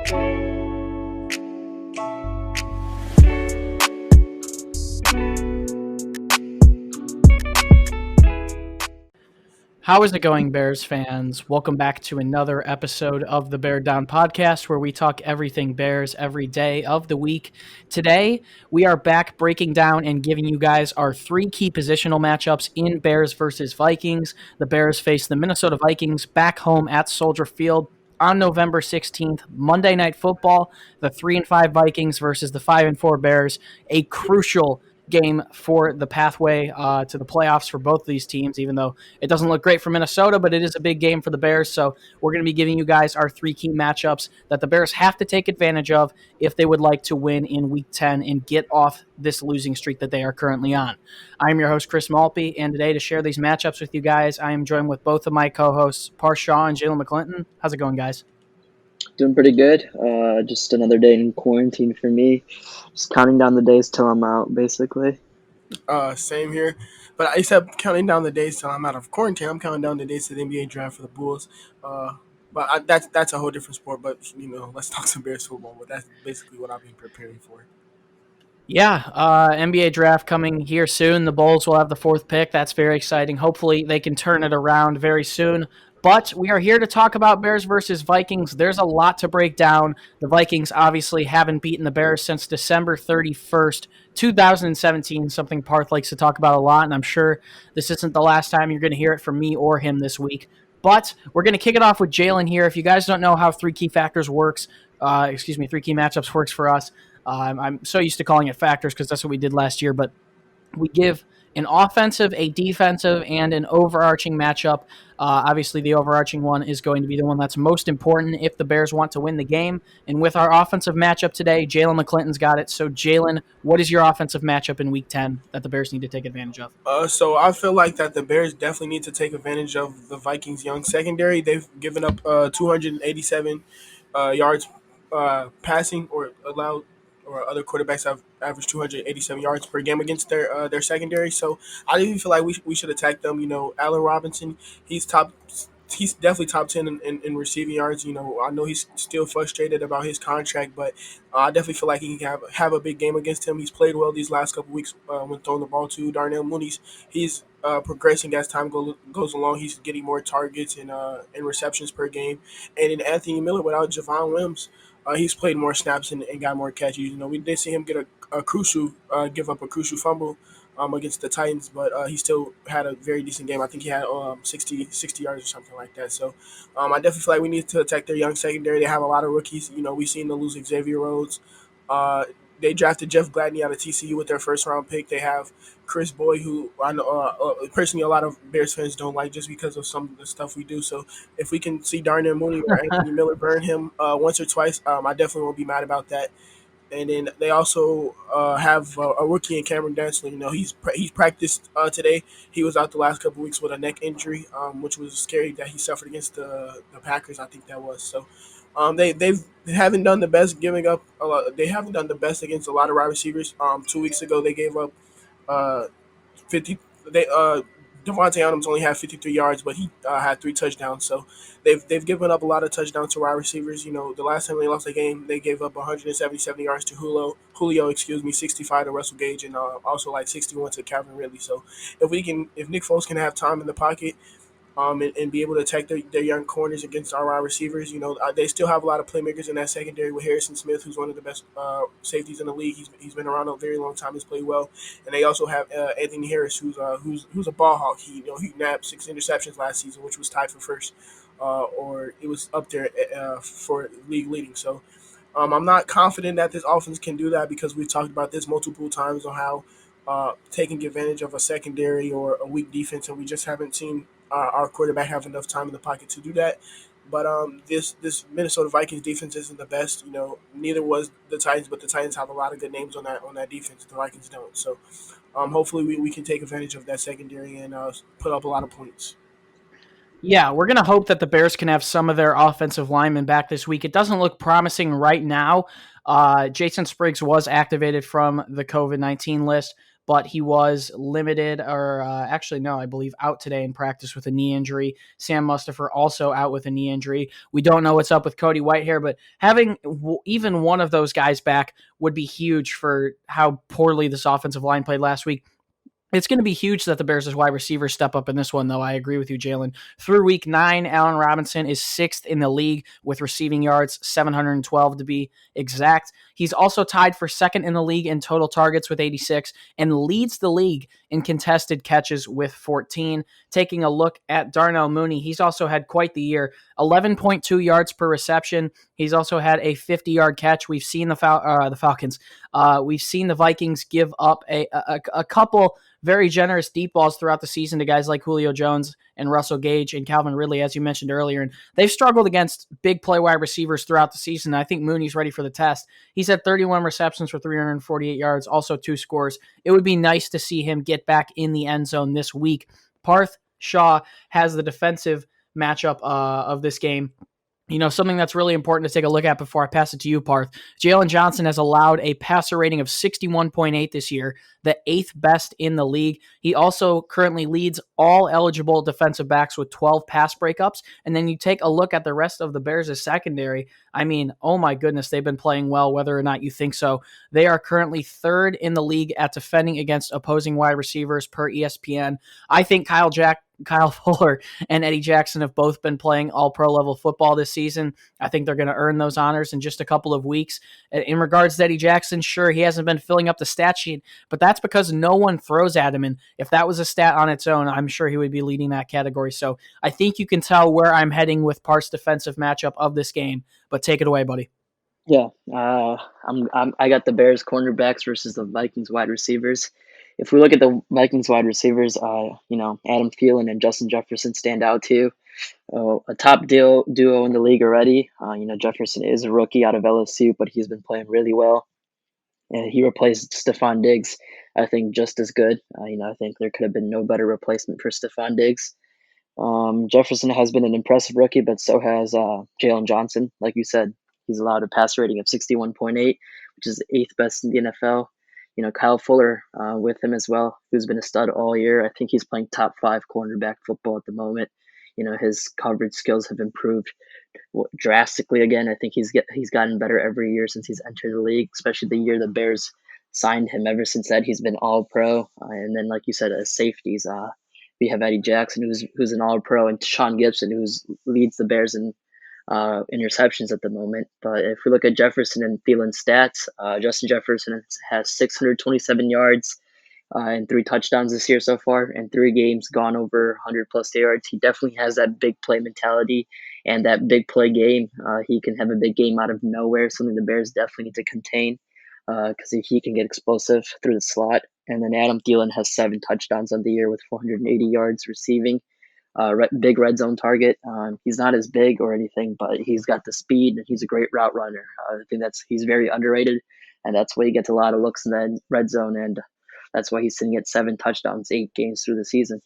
How is it going, Bears fans? Welcome back to another episode of the Bear Down Podcast, where we talk everything Bears every day of the week. Today, we are back breaking down and giving you guys our three key positional matchups in Bears versus Vikings. The Bears face the Minnesota Vikings back home at Soldier Field on November 16th, Monday Night Football. The 3-5 Vikings versus the 5-4 Bears, a crucial game for the pathway to the playoffs for both of these teams, even though it doesn't look great for Minnesota, but it is a big game for the Bears. So we're going to be giving you guys our three key matchups that the Bears have to take advantage of if they would like to win in Week 10 and get off this losing streak that they are currently on. I'm your host, Chris Malpe, and today to share these matchups with you guys, I am joined with both of my co-hosts, Parth and Jaylon McClinton. How's it going, guys? Doing pretty good. Just another day in quarantine for me. Just counting down the days till I'm out, basically. Same here. But except counting down the days till I'm out of quarantine, I'm counting down the days to the NBA draft for the Bulls. That's a whole different sport. But let's talk some Bears football. But that's basically what I've been preparing for. Yeah, NBA draft coming here soon. The Bulls will have the fourth pick. That's very exciting. Hopefully they can turn it around very soon. But we are here to talk about Bears versus Vikings. There's a lot to break down. The Vikings obviously haven't beaten the Bears since December 31st, 2017, something Parth likes to talk about a lot, and I'm sure this isn't the last time you're going to hear it from me or him this week. But we're going to kick it off with Jaylen here. If you guys don't know how three key matchups works for us, I'm so used to calling it factors because that's what we did last year, but we give an offensive, a defensive, and an overarching matchup. Obviously, the overarching one is going to be the one that's most important if the Bears want to win the game. And with our offensive matchup today, Jaylon McClinton's got it. So, Jaylon, what is your offensive matchup in Week 10 that the Bears need to take advantage of? So I feel like that the Bears definitely need to take advantage of the Vikings' young secondary. They've given up 287 yards passing or allowed, or other quarterbacks have averaged 287 yards per game against their secondary. So I even feel like we should attack them. Allen Robinson, he's definitely top 10 in receiving yards. I know he's still frustrated about his contract, but I definitely feel like he can have a big game against him. He's played well these last couple weeks when throwing the ball to Darnell Mooney's. He's progressing as time goes along. He's getting more targets and receptions per game. And in Anthony Miller, without Javon Wims, he's played more snaps and got more catches. We did see him get give up a crucial fumble against the Titans, but he still had a very decent game. I think he had 60 yards or something like that. So I definitely feel like we need to attack their young secondary. They have a lot of rookies. We've seen them lose Xavier Rhodes. They drafted Jeff Gladney out of TCU with their first-round pick. They have Chris Boyd, who I know personally a lot of Bears fans don't like just because of some of the stuff we do. So if we can see Darnell Mooney or Anthony Miller burn him once or twice, I definitely won't be mad about that. And then they also have a rookie in Cameron Dantzler. He's practiced today. He was out the last couple weeks with a neck injury, which was scary that he suffered against the Packers. I think that was so. They haven't done the best giving up a lot. They haven't done the best against a lot of wide receivers. 2 weeks ago they gave up 50. Devontae Adams only had 53 yards, but he had 3 touchdowns. So they've given up a lot of touchdowns to wide receivers. The last time they lost a game, they gave up 177 yards to Julio, 65 to Russell Gage, and also like 61 to Calvin Ridley. So if Nick Foles can have time in the pocket, and be able to attack their young corners against our wide receivers. They still have a lot of playmakers in that secondary with Harrison Smith, who's one of the best safeties in the league. He's been around a very long time. He's played well, and they also have Anthony Harris, who's a ball hawk. He nabbed 6 interceptions last season, which was tied for first, or it was up there for league leading. So I'm not confident that this offense can do that because we've talked about this multiple times on how taking advantage of a secondary or a weak defense, and we just haven't seen our quarterback have enough time in the pocket to do that. But this Minnesota Vikings defense isn't the best. Neither was the Titans, but the Titans have a lot of good names on that defense. The Vikings don't. So hopefully we can take advantage of that secondary and put up a lot of points. Yeah, we're going to hope that the Bears can have some of their offensive linemen back this week. It doesn't look promising right now. Jason Spriggs was activated from the COVID-19 list, but he was limited, or actually, no, I believe out today in practice with a knee injury. Sam Mustipher also out with a knee injury. We don't know what's up with Cody Whitehair, but having even one of those guys back would be huge for how poorly this offensive line played last week. It's going to be huge that the Bears' wide receivers step up in this one, though. I agree with you, Jaylen. Through week 9, Allen Robinson is 6th in the league with receiving yards, 712 to be exact. He's also tied for 2nd in the league in total targets with 86 and leads the league in contested catches with 14. Taking a look at Darnell Mooney, he's also had quite the year, 11.2 yards per reception. He's also had a 50-yard catch. We've seen the Falcons. We've seen the Vikings give up a couple very generous deep balls throughout the season to guys like Julio Jones and Russell Gage and Calvin Ridley, as you mentioned earlier. And they've struggled against big play wide receivers throughout the season. I think Mooney's ready for the test. He's had 31 receptions for 348 yards, also 2 scores. It would be nice to see him get back in the end zone this week. Parth Shaw has the defensive matchup of this game. You know, something that's really important to take a look at before I pass it to you, Parth. Jaylon Johnson has allowed a passer rating of 61.8 this year, the 8th best in the league. He also currently leads all eligible defensive backs with 12 pass breakups. And then you take a look at the rest of the Bears' secondary. I mean, oh my goodness, they've been playing well, whether or not you think so. They are currently 3rd in the league at defending against opposing wide receivers per ESPN. I think Kyle Fuller and Eddie Jackson have both been playing all-pro level football this season. I think they're going to earn those honors in just a couple of weeks. In regards to Eddie Jackson, sure, he hasn't been filling up the stat sheet, but that's because no one throws at him. And if that was a stat on its own, I'm sure he would be leading that category. So I think you can tell where I'm heading with Parth's defensive matchup of this game. But take it away, buddy. Yeah, I got the Bears cornerbacks versus the Vikings wide receivers. If we look at the Vikings wide receivers, Adam Thielen and Justin Jefferson stand out too. A top duo in the league already. Jefferson is a rookie out of LSU, but he's been playing really well. And he replaced Stephon Diggs, I think, just as good. I think there could have been no better replacement for Stephon Diggs. Jefferson has been an impressive rookie, but so has Jaylon Johnson. Like you said, he's allowed a passer rating of 61.8, which is the 8th best in the NFL. Kyle Fuller with him as well, who's been a stud all year. I think he's playing top 5 cornerback football at the moment. His coverage skills have improved drastically again. I think he's gotten better every year since he's entered the league, especially the year the Bears signed him. Ever since that, he's been all-pro. And then, like you said, as safeties, we have Eddie Jackson, who's an all-pro, and Sean Gibson, who leads the Bears in interceptions at the moment. But if we look at Jefferson and Thielen's stats, Justin Jefferson has 627 yards and 3 touchdowns this year so far, and 3 games gone over 100-plus yards. He definitely has that big play mentality and that big play game. He can have a big game out of nowhere, something the Bears definitely need to contain because he can get explosive through the slot. And then Adam Thielen has 7 touchdowns on the year with 480 yards receiving. Big red zone target. He's not as big or anything, but he's got the speed and he's a great route runner. I think he's very underrated, and that's why he gets a lot of looks in the red zone, and that's why he's sitting at 7 touchdowns, 8 games through the season.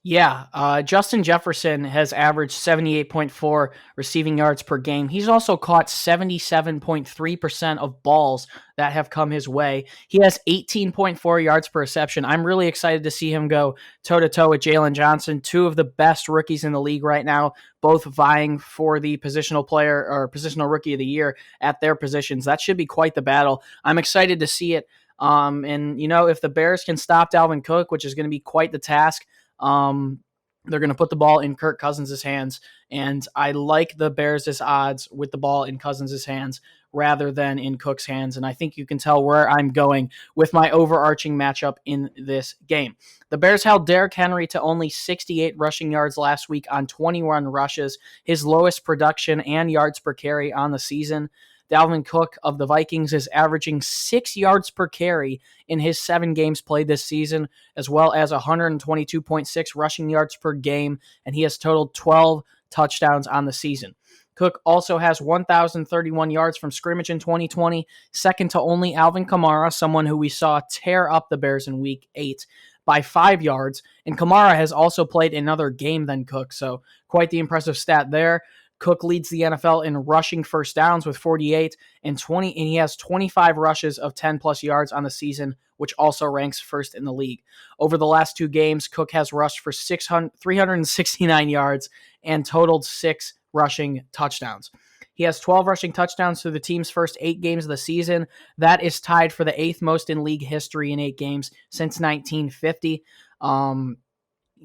Yeah, Justin Jefferson has averaged 78.4 receiving yards per game. He's also caught 77.3% of balls that have come his way. He has 18.4 yards per reception. I'm really excited to see him go toe-to-toe with Jaylon Johnson, 2 of the best rookies in the league right now, both vying for the positional player or positional rookie of the year at their positions. That should be quite the battle. I'm excited to see it. And if the Bears can stop Dalvin Cook, which is going to be quite the task, they're going to put the ball in Kirk Cousins' hands, and I like the Bears' odds with the ball in Cousins' hands rather than in Cook's hands, and I think you can tell where I'm going with my overarching matchup in this game. The Bears held Derrick Henry to only 68 rushing yards last week on 21 rushes, his lowest production and yards per carry on the season. Dalvin Cook of the Vikings is averaging 6 yards per carry in his 7 games played this season, as well as 122.6 rushing yards per game, and he has totaled 12 touchdowns on the season. Cook also has 1,031 yards from scrimmage in 2020, second to only Alvin Kamara, someone who we saw tear up the Bears in Week 8 by 5 yards, and Kamara has also played another game than Cook, so quite the impressive stat there. Cook leads the NFL in rushing first downs with 48 and he has 25 rushes of 10 plus yards on the season, which also ranks first in the league. Over the last 2 games, Cook has rushed for 369 yards and totaled 6 rushing touchdowns. He has 12 rushing touchdowns through the team's first 8 games of the season. That is tied for the 8th most in league history in 8 games since 1950.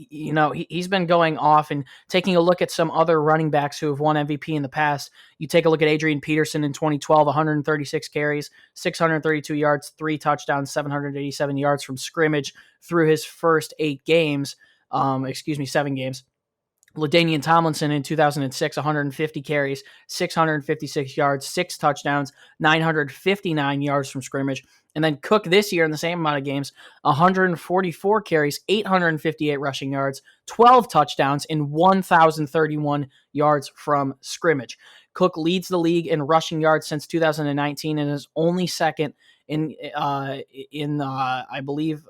He's been going off, and taking a look at some other running backs who have won MVP in the past. You take a look at Adrian Peterson in 2012, 136 carries, 632 yards, 3 touchdowns, 787 yards from scrimmage through his first 7 games. LaDainian Tomlinson in 2006, 150 carries, 656 yards, 6 touchdowns, 959 yards from scrimmage. And then Cook this year in the same amount of games, 144 carries, 858 rushing yards, 12 touchdowns, and 1,031 yards from scrimmage. Cook leads the league in rushing yards since 2019 and is only second in I believe,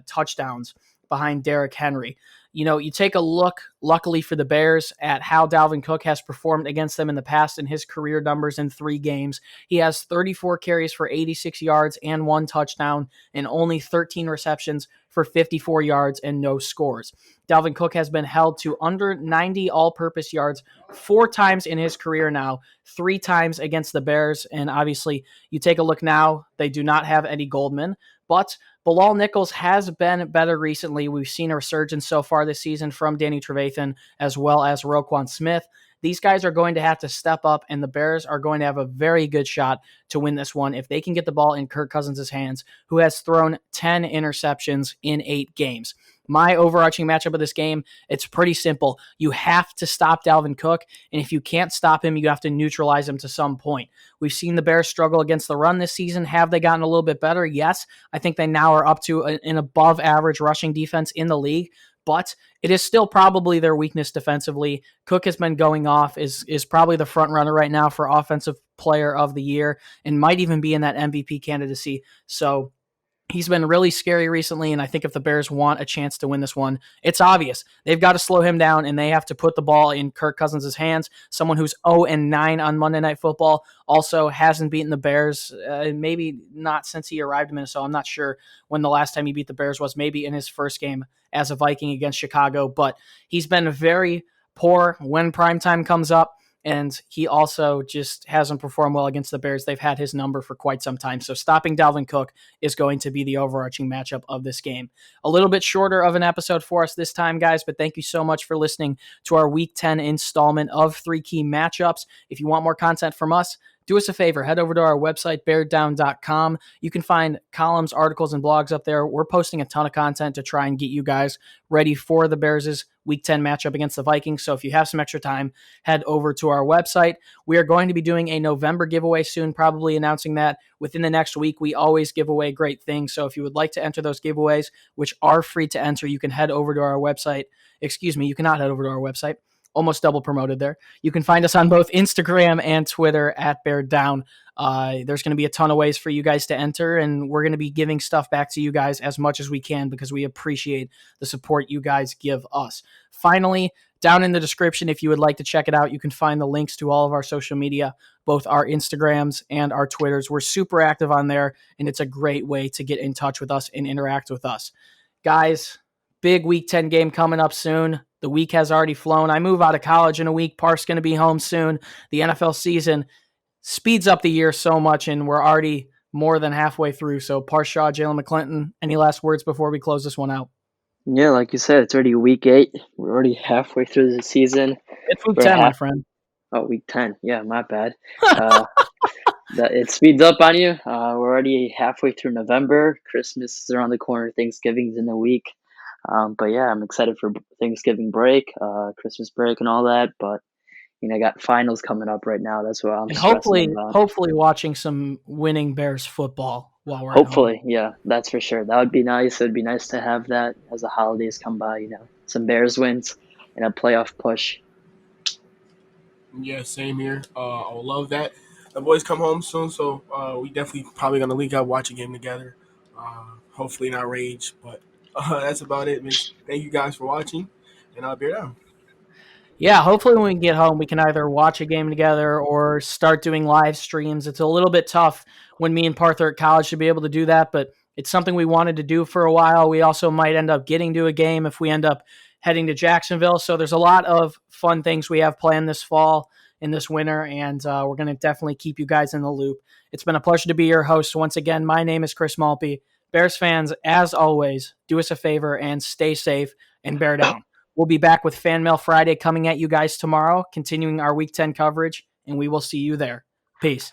touchdowns behind Derrick Henry. You take a look, luckily for the Bears, at how Dalvin Cook has performed against them in the past in his career numbers in 3 games. He has 34 carries for 86 yards and 1 touchdown, and only 13 receptions for 54 yards and no scores. Dalvin Cook has been held to under 90 all-purpose yards 4 times in his career now, 3 times against the Bears, and obviously you take a look now, they do not have Eddie Goldman, but Bilal Nichols has been better recently. We've seen a resurgence so far this season from Danny Trevathan as well as Roquan Smith. These guys are going to have to step up, and the Bears are going to have a very good shot to win this one if they can get the ball in Kirk Cousins' hands, who has thrown 10 interceptions in 8 games. My overarching matchup of this game, it's pretty simple. You have to stop Dalvin Cook, and if you can't stop him, you have to neutralize him to some point. We've seen the Bears struggle against the run this season. Have they gotten a little bit better? Yes. I think they now are up to an above-average rushing defense in the league, but it is still probably their weakness defensively. Cook has been going off, is probably the front runner right now for Offensive Player of the Year, and might even be in that MVP candidacy. So he's been really scary recently, and I think if the Bears want a chance to win this one, it's obvious. They've got to slow him down, and they have to put the ball in Kirk Cousins' hands. Someone who's 0-9 on Monday Night Football, also hasn't beaten the Bears, maybe not since he arrived in Minnesota. I'm not sure when the last time he beat the Bears was, maybe in his first game as a Viking against Chicago, but he's been very poor when primetime comes up. And he also just hasn't performed well against the Bears. They've had his number for quite some time. So stopping Dalvin Cook is going to be the overarching matchup of this game. A little bit shorter of an episode for us this time, guys, but thank you so much for listening to our Week 10 installment of 3 Key Matchups. If you want more content from us, do us a favor, head over to our website, beardown.com. You can find columns, articles, and blogs up there. We're posting a ton of content to try and get you guys ready for the Bears' Week 10 matchup against the Vikings. So if you have some extra time, head over to our website. We are going to be doing a November giveaway soon, probably announcing that within the next week. We always give away great things. So if you would like to enter those giveaways, which are free to enter, you can head over to our website. Excuse me, you cannot head over to our website. Almost double promoted there. You can find us on both Instagram and Twitter at Bear Down. There's going to be a ton of ways for you guys to enter, and we're going to be giving stuff back to you guys as much as we can because we appreciate the support you guys give us. Finally, down in the description, if you would like to check it out, you can find the links to all of our social media, both our Instagrams and our Twitters. We're super active on there, and it's a great way to get in touch with us and interact with us. Guys, big Week 10 game coming up soon. The week has already flown. I move out of college in a week. Parth's going to be home soon. The NFL season speeds up the year so much, and we're already more than halfway through. So, Parth Shaw, Jaylon McClinton, any last words before we close this one out? Yeah, like you said, it's already week 8. We're already halfway through the season. It's week 10, my friend. Oh, week 10. Yeah, my bad. It speeds up on you. We're already halfway through November. Christmas is around the corner. Thanksgiving's in a week. But yeah, I'm excited for Thanksgiving break, Christmas break, and all that. But I got finals coming up right now. That's what I'm stressing about. Hopefully, watching some winning Bears football while we're hopefully, yeah, that's for sure. That would be nice. It would be nice to have that as the holidays come by. Some Bears wins and a playoff push. Yeah, same here. I would love that. The boys come home soon, so we definitely probably gonna link up, watch a game together. Hopefully not rage, but that's about it, man. Thank you guys for watching, and I'll be down. Yeah, hopefully when we get home, we can either watch a game together or start doing live streams. It's a little bit tough when me and Parth are at college to be able to do that, but it's something we wanted to do for a while. We also might end up getting to a game if we end up heading to Jacksonville. So there's a lot of fun things we have planned this fall and this winter, and we're going to definitely keep you guys in the loop. It's been a pleasure to be your host. Once again, my name is Chris Malpe. Bears fans, as always, do us a favor and stay safe and bear down. We'll be back with Fan Mail Friday coming at you guys tomorrow, continuing our Week 10 coverage, and we will see you there. Peace.